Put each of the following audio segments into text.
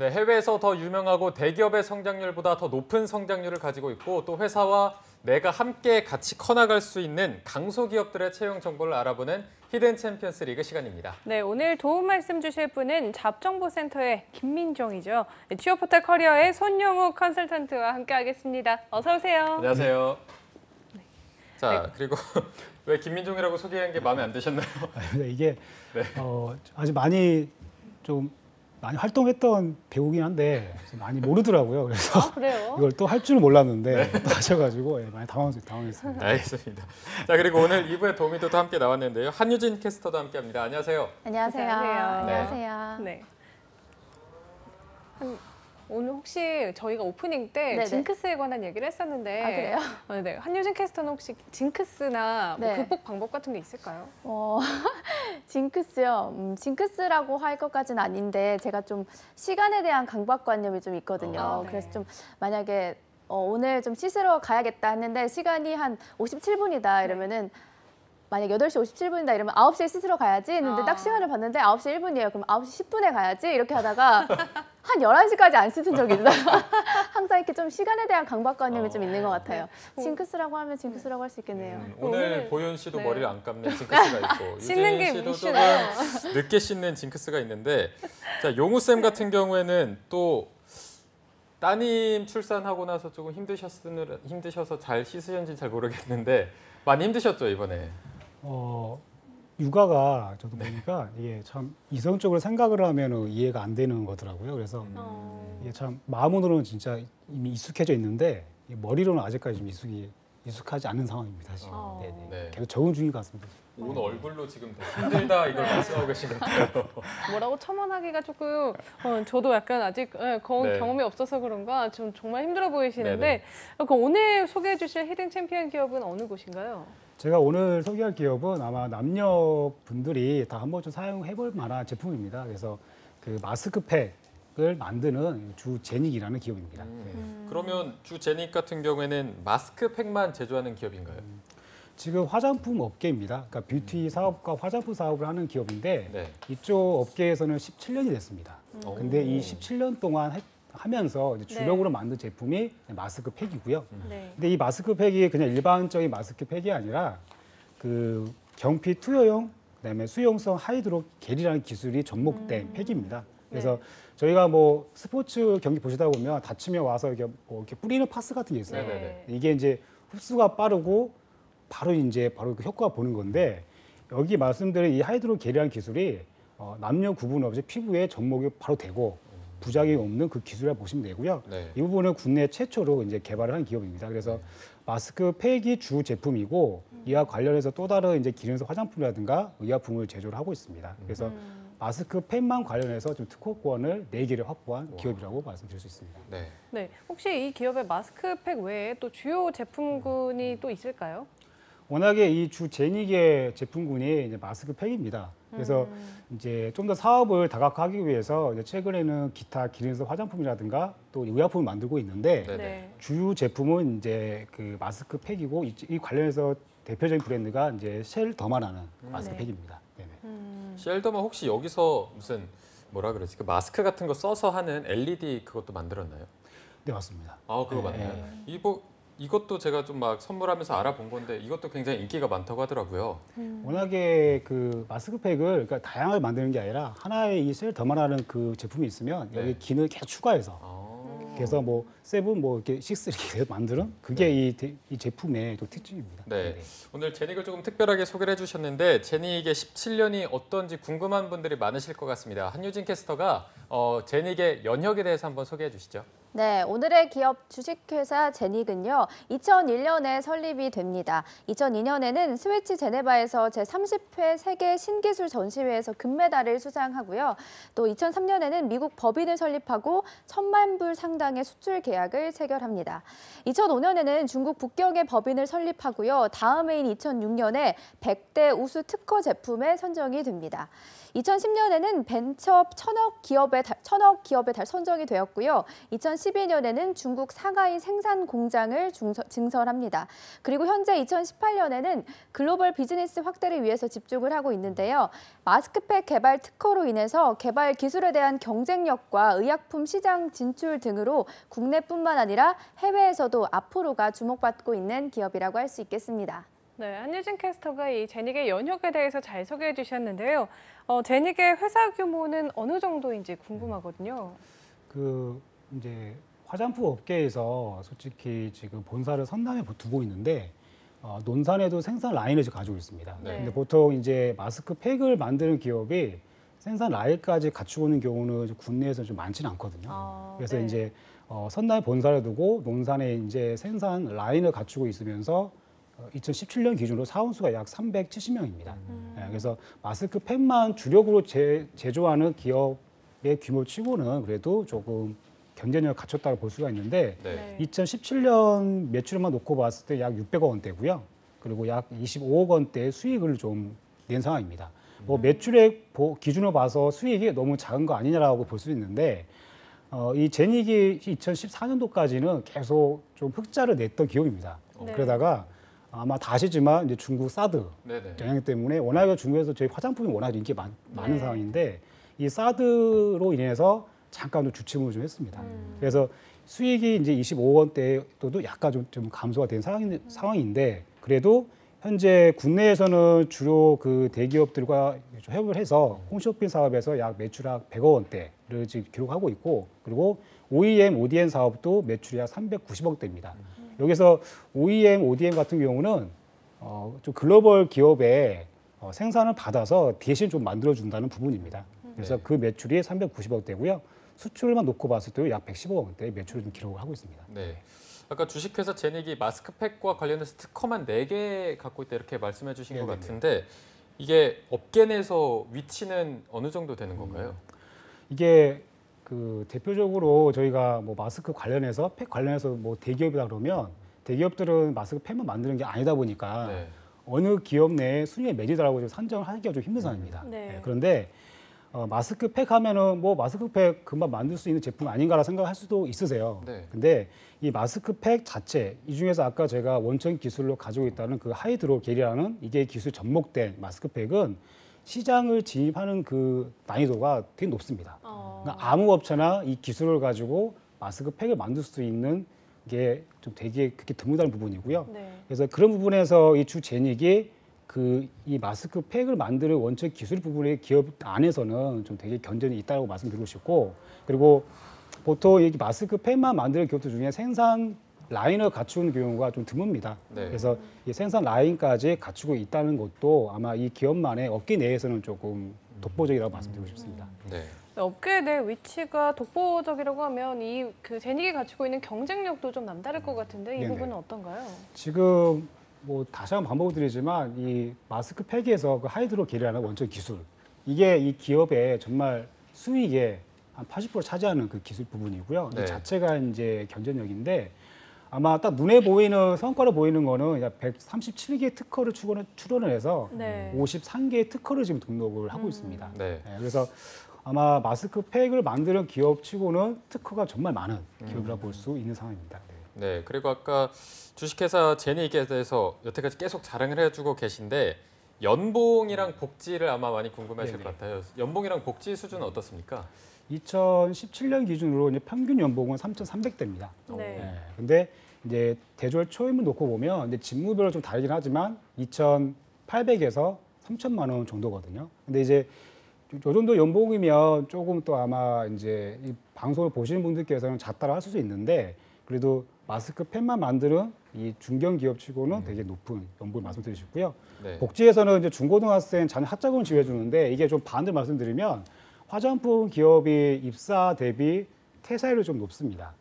네, 해외에서 더 유명하고 대기업의 성장률보다 더 높은 성장률을 가지고 있고 또 회사와 내가 함께 같이 커나갈 수 있는 강소기업들의 채용 정보를 알아보는 히든 챔피언스 리그 시간입니다. 네, 오늘 도움 말씀 주실 분은 잡정보센터의 김민정이죠. 네, 취업포털 커리어의 손용욱 컨설턴트와 함께하겠습니다. 어서 오세요. 안녕하세요. 자, 그리고 왜 김민종이라고 소개한 게 마음에 안 드셨나요? 이게 아주 많이 활동했던 배우긴 한데 많이 모르더라고요. 그래서 그래요? 이걸 또 할 줄은 몰랐는데 또 하셔가지고 많이 당황했습니다. 알겠습니다. 자, 그리고 오늘 2부에 도미도 함께 나왔는데요. 한유진 캐스터도 함께합니다. 안녕하세요. 안녕하세요. 안녕하세요. 네. 오늘 혹시 저희가 오프닝 때 네네. 징크스에 관한 얘기를 했었는데 아, 그래요? 네. 한유진 캐스터는 혹시 징크스나 뭐 네. 극복 방법 같은 게 있을까요? 징크스요. 징크스라고 할 것까지는 아닌데 제가 좀 시간에 대한 강박관념이 좀 있거든요. 네. 그래서 좀 만약에 오늘 좀 씻으러 가야겠다 했는데 시간이 한 57분이다 이러면은 만약 8시 57분이다 이러면 9시에 씻으러 가야지 했는데 딱 시간을 봤는데 9시 1분이에요. 그럼 9시 10분에 가야지 이렇게 하다가 한 11시까지 안 씻은 적이 있어요. 항상 이렇게 좀 시간에 대한 강박관념이 좀 있는 것 같아요. 징크스라고 하면 징크스라고 할 수 있겠네요. 오늘 보현 씨도 네. 머리를 안 감는 징크스가 있고 씻는 게 유진 씨도 조금 미션이에요. 늦게 씻는 징크스가 있는데 자, 용우 쌤 같은 경우에는 또 따님 출산하고 나서 조금 힘드셔서 잘 씻으셨는지 잘 모르겠는데 많이 힘드셨죠, 이번에? 육아가 저도 보니까 이게 참 이성적으로 생각을 하면 이해가 안 되는 거더라고요. 그래서 이게 참 마음으로는 진짜 이미 익숙해져 있는데 머리로는 아직까지 좀 익숙하지 않은 상황입니다. 사실. 네네. 네. 계속 적응 중인 것 같습니다. 오늘 얼굴로 지금 힘들다 이걸 말씀하고 계신 것 같아요. 뭐라고 첨언하기가 조금 저도 약간 아직 네. 경험이 없어서 그런가 좀 정말 힘들어 보이시는데 네네. 그럼 오늘 소개해 주실 히든 챔피언 기업은 어느 곳인가요? 제가 오늘 소개할 기업은 아마 남녀분들이 다 한 번쯤 사용해 볼 만한 제품입니다. 그래서 그 마스크팩을 만드는 주제닉이라는 기업입니다. 그러면 주제닉 같은 경우에는 마스크팩만 제조하는 기업인가요? 지금 화장품 업계입니다. 그러니까 뷰티 사업과 화장품 사업을 하는 기업인데 네. 이쪽 업계에서는 17년이 됐습니다. 근데 이 17년 동안 하면서 이제 주력으로 만든 제품이 마스크팩이고요. 네. 근데 이 마스크팩이 그냥 일반적인 마스크팩이 아니라 그 경피 투여용, 그다음에 수용성 하이드로 겔이라는 기술이 접목된 팩입니다. 그래서 저희가 뭐 스포츠 경기 보시다 보면 다치면 와서 이렇게 뿌리는 파스 같은 게 있어요. 네네네. 이게 이제 흡수가 빠르고 바로 그 효과가 보는 건데 여기 말씀드린 이 하이드로 겔이라는 기술이 남녀 구분 없이 피부에 접목이 바로 되고 부작용이 없는 그 기술이라고 보시면 되고요. 네. 이 부분은 국내 최초로 이제 개발을 한 기업입니다. 그래서 마스크팩이 주 제품이고 이와 관련해서 또 다른 이제 기능성 화장품이라든가 의약품을 제조를 하고 있습니다. 그래서 마스크팩만 관련해서 좀 특허권을 4개를 확보한 기업이라고 말씀드릴 수 있습니다. 네. 네. 혹시 이 기업의 마스크팩 외에 또 주요 제품군이 또 있을까요? 워낙에 이 주 제닉의 제품군이 이제 마스크팩입니다. 그래서 이제 좀 더 사업을 다각화하기 위해서 이제 최근에는 기타 기능성 화장품이라든가 또 의약품을 만들고 있는데 네네. 주요 제품은 이제 그 마스크팩이고 이 관련해서 대표적인 브랜드가 이제 쉘 더마라는 마스크팩입니다. 네네. 쉘더만 혹시 여기서 무슨 뭐라 그러지? 그 마스크 같은 거 써서 하는 LED 그것도 만들었나요? 네, 맞습니다. 아, 그거 맞나요? 이것도 제가 좀 막 선물하면서 알아본 건데 이것도 굉장히 인기가 많다고 하더라고요. 워낙에 그 마스크팩을 그러니까 다양하게 만드는 게 아니라 하나의 이 셀 더마라는 그 제품이 있으면 네. 여기 기능을 계속 추가해서 그래서 뭐 세븐 뭐 이렇게 식스 이렇게 만드는 그게 이 제품의 또 특징입니다. 네. 오늘 제닉을 조금 특별하게 소개를 해주셨는데 제닉의 17년이 어떤지 궁금한 분들이 많으실 것 같습니다. 한유진 캐스터가 제닉의 연혁에 대해서 한번 소개해 주시죠. 네, 오늘의 기업 주식회사 제닉은요, 2001년에 설립이 됩니다. 2002년에는 스위치 제네바에서 제30회 세계 신기술 전시회에서 금메달을 수상하고요. 또 2003년에는 미국 법인을 설립하고 1,000만 불 상당의 수출 계약을 체결합니다. 2005년에는 중국 북경의 법인을 설립하고요. 다음 해인 2006년에 100대 우수 특허 제품에 선정이 됩니다. 2010년에는 벤처 천억 기업에 선정이 되었고요. 2010 2012년에는 중국 상하이 생산 공장을 증설합니다. 그리고 현재 2018년에는 글로벌 비즈니스 확대를 위해서 집중을 하고 있는데요. 마스크팩 개발 특허로 인해서 개발 기술에 대한 경쟁력과 의약품 시장 진출 등으로 국내뿐만 아니라 해외에서도 앞으로가 주목받고 있는 기업이라고 할 수 있겠습니다. 네, 한유진 캐스터가 이 제닉의 연혁에 대해서 잘 소개해 주셨는데요. 제닉의 회사 규모는 어느 정도인지 궁금하거든요. 이제 화장품 업계에서 솔직히 지금 본사를 선남에 두고 있는데 논산에도 생산 라인을 지금 가지고 있습니다. 네. 근데 보통 이제 마스크팩을 만드는 기업이 생산 라인까지 갖추고 있는 경우는 국내에서 좀 많지는 않거든요. 그래서 네. 이제 선남에 본사를 두고 논산에 이제 생산 라인을 갖추고 있으면서 2017년 기준으로 사원수가 약 370명입니다. 그래서 마스크팩만 주력으로 제조하는 기업의 규모치고는 그래도 조금 경쟁력을 갖췄다고 볼 수가 있는데 네. 2017년 매출만 놓고 봤을 때 약 600억 원대고요. 그리고 약 25억 원대의 수익을 좀 낸 상황입니다. 뭐 매출액 기준으로 봐서 수익이 너무 작은 거 아니냐라고 볼 수 있는데 이 제닉이 2014년도까지는 계속 좀 흑자를 냈던 기업입니다. 네. 그러다가 아마 다 아시지만 이제 중국 사드 네네. 영향 때문에 워낙에 중국에서 저희 화장품이 워낙 인기 많은 네. 상황인데 이 사드로 인해서 잠깐 좀 주춤을 좀 했습니다. 그래서 수익이 이제 25억 원대도 약간 좀 감소가 된 상황인데 그래도 현재 국내에서는 주로 그 대기업들과 협업을 해서 홈쇼핑 사업에서 약 매출액 100억 원대를 지금 기록하고 있고 그리고 OEM, ODM 사업도 매출이 약 390억대입니다. 여기서 OEM, ODM 같은 경우는 좀 글로벌 기업의 생산을 받아서 대신 좀 만들어준다는 부분입니다. 그래서 네. 그 매출이 390억대고요. 수출만 놓고 봤을 때도 약 110억 원대의 매출을 좀 기록을 하고 있습니다. 네. 아까 주식회사 제닉이 마스크팩과 관련해서 특허만 4개 갖고 있다 이렇게 말씀해 주신 것 네네네. 같은데 이게 업계 내에서 위치는 어느 정도 되는 건가요? 이게 그 대표적으로 저희가 뭐 마스크 관련해서 팩 관련해서 뭐 대기업이다 그러면 대기업들은 마스크 팩만 만드는 게 아니다 보니까 네. 어느 기업 내에 순위에 매리더라고 좀 산정을 하기가 좀 힘든 상황입니다. 네. 그런데 마스크팩 하면은 뭐 마스크팩 금방 만들 수 있는 제품 아닌가라 생각할 수도 있으세요. 네. 근데 이 마스크팩 자체 이 중에서 아까 제가 원천 기술로 가지고 있다는 그 하이드로겔이라는 이게 기술 접목된 마스크팩은 시장을 진입하는 그 난이도가 되게 높습니다. 그러니까 아무 업체나 이 기술을 가지고 마스크팩을 만들 수 있는 게 좀 되게 그렇게 드물다는 부분이고요. 네. 그래서 그런 부분에서 이 주 제닉이 이 마스크팩을 만드는 원천 기술 부분의 기업 안에서는 좀 되게 견전이 있다고 말씀드리고 싶고 그리고 보통 이 마스크팩만 만드는 기업들 중에 생산 라인을 갖추는 경우가 좀 드뭅니다. 네. 그래서 이 생산 라인까지 갖추고 있다는 것도 아마 이 기업만의 업계 내에서는 조금 독보적이라고 말씀드리고 싶습니다. 네. 업계 내 위치가 독보적이라고 하면 그 제닉이 갖추고 있는 경쟁력도 좀 남다를 것 같은데 이 네네. 부분은 어떤가요? 지금 뭐 다시 한번 반복을 드리지만 이 마스크팩에서 그 하이드로겔이라는 원천 기술 이게 이 기업의 정말 수익의 한 80% 차지하는 그 기술 부분이고요. 네. 이 자체가 이제 경쟁력인데 아마 딱 눈에 보이는 성과로 보이는 거는 약 137개 특허를 출원을 해서 네. 53개의 특허를 지금 등록을 하고 있습니다. 네. 그래서 아마 마스크팩을 만드는 기업치고는 특허가 정말 많은 기업이라고 볼 수 있는 상황입니다. 네. 그리고 아까 주식회사 제닉에 대해서 여태까지 계속 자랑을 해주고 계신데 연봉이랑 복지를 아마 많이 궁금해하실 네네. 것 같아요. 연봉이랑 복지 수준은 어떻습니까? 2017년 기준으로 이제 평균 연봉은 3,300대입니다. 네. 근데 이제 대졸 초임을 놓고 보면 이제 직무별로 좀 다르긴 하지만 2,800에서 3,000만 원 정도거든요. 근데 이제 요 정도 연봉이면 조금 또 아마 이제 이 방송을 보시는 분들께서는 작다고 할 수도 있는데 그래도 마스크팩만 만드는 이 중견 기업치고는 되게 높은 연봉을 말씀드리고 싶고요. 네. 복지에서는 이제 중고등학생 자녀 학자금을 지원해 주는데 이게 좀 반대로 말씀드리면 화장품 기업이 입사 대비 퇴사율이 좀 높습니다.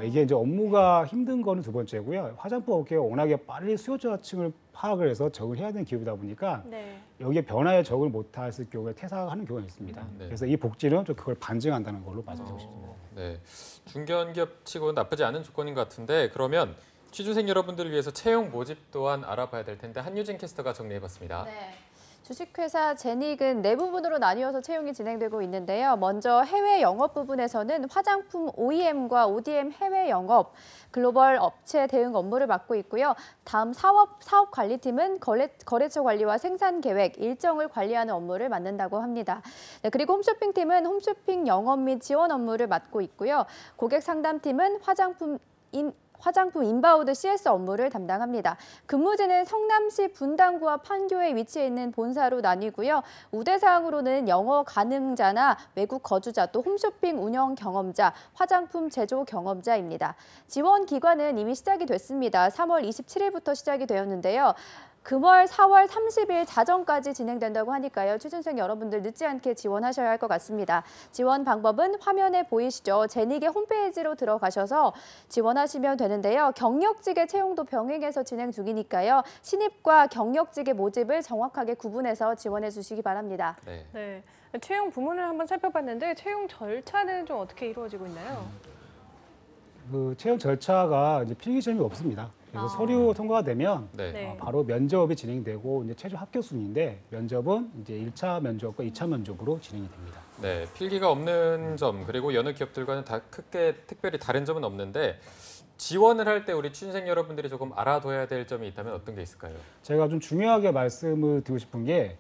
이게 이제 업무가 힘든 거는 두 번째고요. 화장품 업계가 워낙에 빨리 수요자층을 파악을 해서 적응을 해야 되는 기업이다 보니까 네. 여기에 변화에 적응을 못했을 경우에 퇴사하는 경우가 있습니다. 네. 그래서 이 복지는 좀 그걸 반증한다는 걸로 말씀드리고 싶습니다. 네. 중견 기업치고는 나쁘지 않은 조건인 것 같은데 그러면 취준생 여러분들을 위해서 채용 모집 또한 알아봐야 될 텐데 한유진 캐스터가 정리해봤습니다. 네. 주식회사 제닉은 네 부분으로 나뉘어서 채용이 진행되고 있는데요. 먼저 해외 영업 부분에서는 화장품 OEM과 ODM 해외 영업, 글로벌 업체 대응 업무를 맡고 있고요. 다음 사업 관리팀은 거래처 관리와 생산 계획, 일정을 관리하는 업무를 맡는다고 합니다. 네, 그리고 홈쇼핑팀은 홈쇼핑 영업 및 지원 업무를 맡고 있고요. 고객 상담팀은 화장품 인바우드 CS 업무를 담당합니다. 근무지는 성남시 분당구와 판교에 위치해 있는 본사로 나뉘고요. 우대사항으로는 영어 가능자나 외국 거주자, 또 홈쇼핑 운영 경험자, 화장품 제조 경험자입니다. 지원 기간은 이미 시작이 됐습니다. 3월 27일부터 시작이 되었는데요. 금월 4월 30일 자정까지 진행된다고 하니까요. 취준생 여러분들 늦지 않게 지원하셔야 할 것 같습니다. 지원 방법은 화면에 보이시죠? 제닉의 홈페이지로 들어가셔서 지원하시면 되는데요. 경력직의 채용도 병행해서 진행 중이니까요. 신입과 경력직의 모집을 정확하게 구분해서 지원해 주시기 바랍니다. 네. 네. 채용 부문을 한번 살펴봤는데 채용 절차는 좀 어떻게 이루어지고 있나요? 그 채용 절차가 이제 필기시험이 없습니다. 그래서 서류 통과가 되면 네. 네. 바로 면접이 진행되고 이제 최종 합격 순인데 면접은 이제 1차 면접과 2차 면접으로 진행이 됩니다. 네, 필기가 없는 점 그리고 여느 기업들과는 다 크게 특별히 다른 점은 없는데 지원을 할 때 우리 취준생 여러분들이 조금 알아둬야 될 점이 있다면 어떤 게 있을까요? 제가 좀 중요하게 말씀을 드리고 싶은 게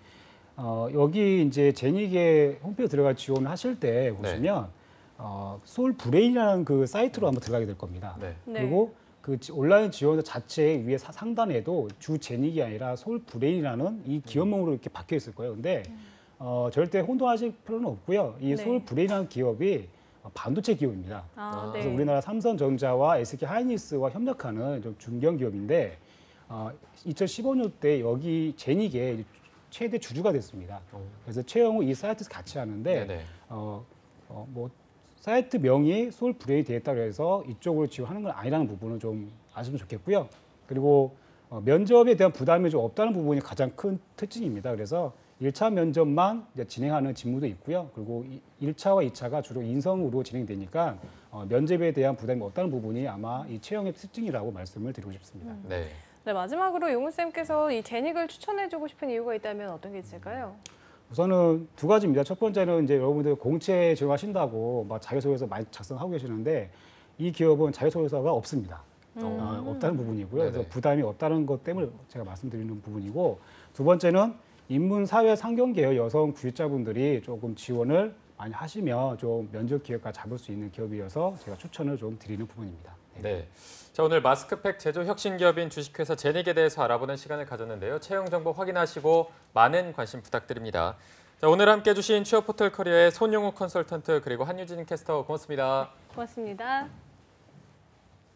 여기 이제 제닉의 홈페이지 들어가 지원을 하실 때 보시면 소울 브레인이라는 그 사이트로 한번 들어가게 될 겁니다. 네. 네. 그리고 그 온라인 지원자 자체 위에 상단에도 주 제닉이 아니라 소울 브레인이라는 이 기업명으로 이렇게 박혀 있을 거예요. 근데 절대 혼동하실 필요는 없고요. 이 네. 소울 브레인이라는 기업이 반도체 기업입니다. 네. 그래서 우리나라 삼성전자와 SK 하이닉스와 협력하는 좀 중견 기업인데 2015년 때 여기 제닉의 최대 주주가 됐습니다. 그래서 채용 후 이 사이트에서 같이 하는데 네네. 뭐 사이트 명이 소울 브레인이 되었다고 해서 이쪽으로 지원하는 건 아니라는 부분은 좀 아시면 좋겠고요. 그리고 면접에 대한 부담이 좀 없다는 부분이 가장 큰 특징입니다. 그래서 1차 면접만 이제 진행하는 직무도 있고요. 그리고 1차와 2차가 주로 인성으로 진행되니까 면접에 대한 부담이 없다는 부분이 아마 이 채용의 특징이라고 말씀을 드리고 싶습니다. 네. 네, 마지막으로 용훈쌤께서 이 제닉을 추천해주고 싶은 이유가 있다면 어떤 게 있을까요? 우선은 두 가지입니다. 첫 번째는 이제 여러분들 공채 지원하신다고 막 자기소개서 많이 작성하고 계시는데 이 기업은 자기소개서가 없습니다. 없다는 부분이고요. 네네. 그래서 부담이 없다는 것 때문에 제가 말씀드리는 부분이고 두 번째는 인문, 사회, 상경 계열 여성 구직자분들이 조금 지원을 많이 하시면 좀 면접 기회가 잡을 수 있는 기업이어서 제가 추천을 좀 드리는 부분입니다. 네. 자, 오늘 마스크팩 제조 혁신 기업인 주식회사 제닉에 대해서 알아보는 시간을 가졌는데요. 채용 정보 확인하시고 많은 관심 부탁드립니다. 자, 오늘 함께 해주신 취업 포털 커리어의 손용욱 컨설턴트 그리고 한유진 캐스터 고맙습니다. 고맙습니다.